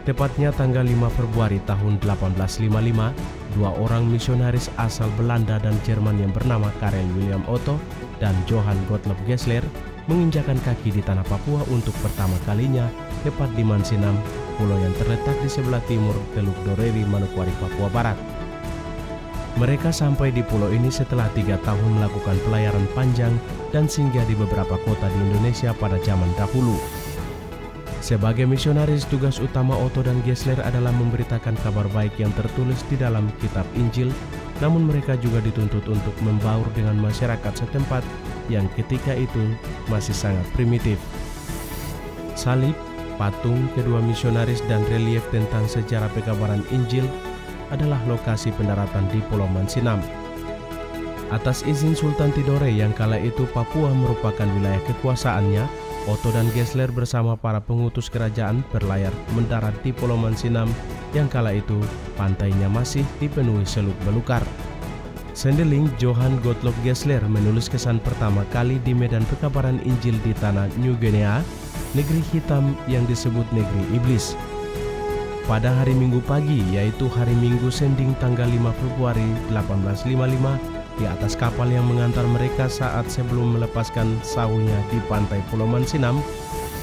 Tepatnya tanggal 5 Februari tahun 1855, dua orang misionaris asal Belanda dan Jerman yang bernama Karel William Otto dan Johann Gottlob Gessler menginjakan kaki di tanah Papua untuk pertama kalinya, tepat di Mansinam, pulau yang terletak di sebelah timur Teluk Doreri, Manokwari, Papua Barat. Mereka sampai di pulau ini setelah 3 tahun melakukan pelayaran panjang dan singgah di beberapa kota di Indonesia pada zaman dahulu. Sebagai misionaris, tugas utama Otto dan Gessler adalah memberitakan kabar baik yang tertulis di dalam kitab Injil, namun mereka juga dituntut untuk membaur dengan masyarakat setempat yang ketika itu masih sangat primitif. Salib, patung kedua misionaris dan relief tentang sejarah pekabaran Injil adalah lokasi pendaratan di Pulau Mansinam. Atas izin Sultan Tidore yang kala itu Papua merupakan wilayah kekuasaannya, Otto dan Gessler bersama para pengutus kerajaan berlayar mendarat di Pulau Mansinam yang kala itu pantainya masih dipenuhi seluk belukar. Sendeling Johann Gottlob Gessler menulis kesan pertama kali di medan pekabaran Injil di tanah New Guinea, negeri hitam yang disebut negeri iblis. Pada hari Minggu pagi, yaitu hari Minggu Sending tanggal 5 Februari 1855, di atas kapal yang mengantar mereka saat sebelum melepaskan saunya di pantai Pulau Mansinam,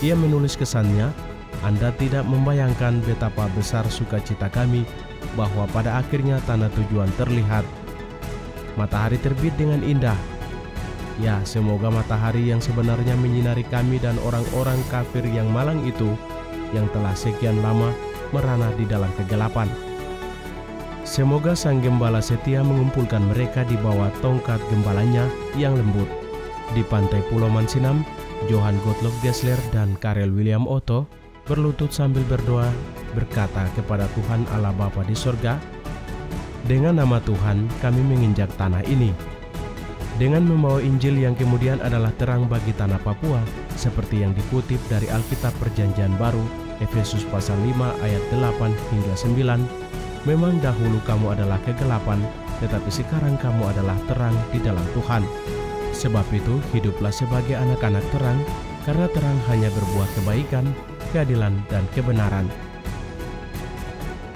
ia menulis kesannya, "Anda tidak membayangkan betapa besar sukacita kami bahwa pada akhirnya tanah tujuan terlihat. Matahari terbit dengan indah. Ya, semoga matahari yang sebenarnya menyinari kami dan orang-orang kafir yang malang itu, yang telah sekian lama merana di dalam kegelapan. Semoga Sang Gembala setia mengumpulkan mereka di bawah tongkat gembalanya yang lembut." Di pantai Pulau Mansinam, Johann Gottlob Gessler dan Karel William Otto berlutut sambil berdoa, berkata kepada Tuhan Allah Bapa di sorga, "Dengan nama Tuhan kami menginjak tanah ini." Dengan membawa Injil yang kemudian adalah terang bagi tanah Papua, seperti yang dikutip dari Alkitab Perjanjian Baru, Efesus pasal 5 ayat 8 hingga 9, "Memang dahulu kamu adalah kegelapan, tetapi sekarang kamu adalah terang di dalam Tuhan. Sebab itu hiduplah sebagai anak-anak terang, karena terang hanya berbuat kebaikan, keadilan, dan kebenaran."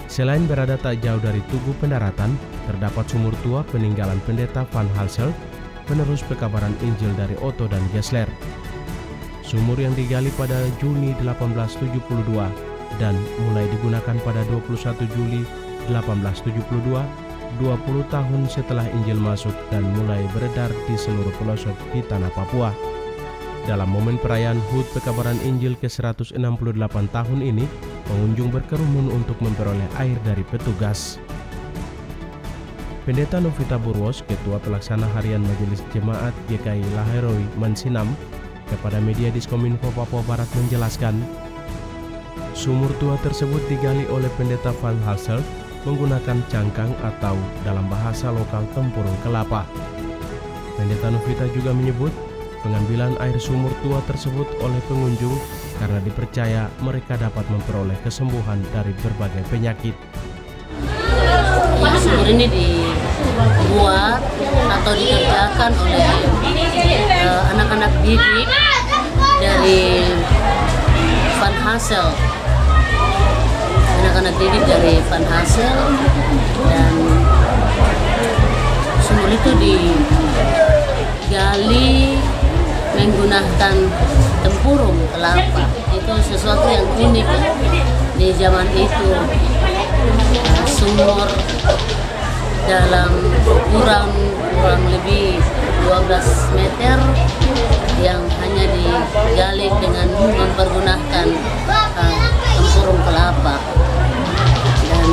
Selain berada tak jauh dari tugu pendaratan, terdapat sumur tua peninggalan pendeta Van Halsel, penerus pekabaran Injil dari Otto dan Gessler. Sumur yang digali pada Juni 1872 dan mulai digunakan pada 21 Juli 1872, 20 tahun setelah Injil masuk dan mulai beredar di seluruh pelosok di tanah Papua. Dalam momen perayaan HUT Pekabaran Injil ke-168 tahun ini, pengunjung berkerumun untuk memperoleh air dari petugas. Pendeta Novita Burwos, Ketua Pelaksana Harian Majelis Jemaat GKI Laheroi Mansinam, kepada media Diskominfo Papua Barat menjelaskan, sumur tua tersebut digali oleh pendeta Van Halsel menggunakan cangkang atau dalam bahasa lokal tempurung kelapa. Pendeta Novita juga menyebut pengambilan air sumur tua tersebut oleh pengunjung karena dipercaya mereka dapat memperoleh kesembuhan dari berbagai penyakit. Sumur ini dibuat atau dikerjakan oleh anak-anak didik dari Van Halsel. Anak-anak didik dari Van Halsel, dan sumur itu digali menggunakan tempurung kelapa. Itu sesuatu yang unik di zaman itu. Sumur dalam kurang lebih 12 meter yang hanya digali dengan mempergunakan tempurung kelapa. Dan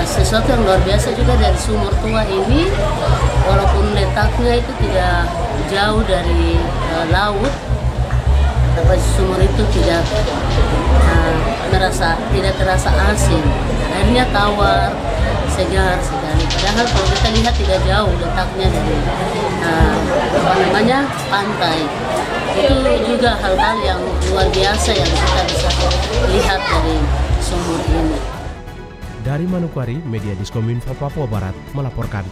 sesuatu yang luar biasa juga dari sumur tua ini, walaupun letaknya itu tidak jauh dari laut, tapi sumur itu tidak terasa asin. Airnya tawar, segar sekali. Padahal kalau kita lihat tidak jauh letaknya dari pantai. Itu juga hal-hal yang luar biasa yang kita bisa lihat dari sumur ini. Dari Manokwari, media Diskominfo Papua Barat melaporkan.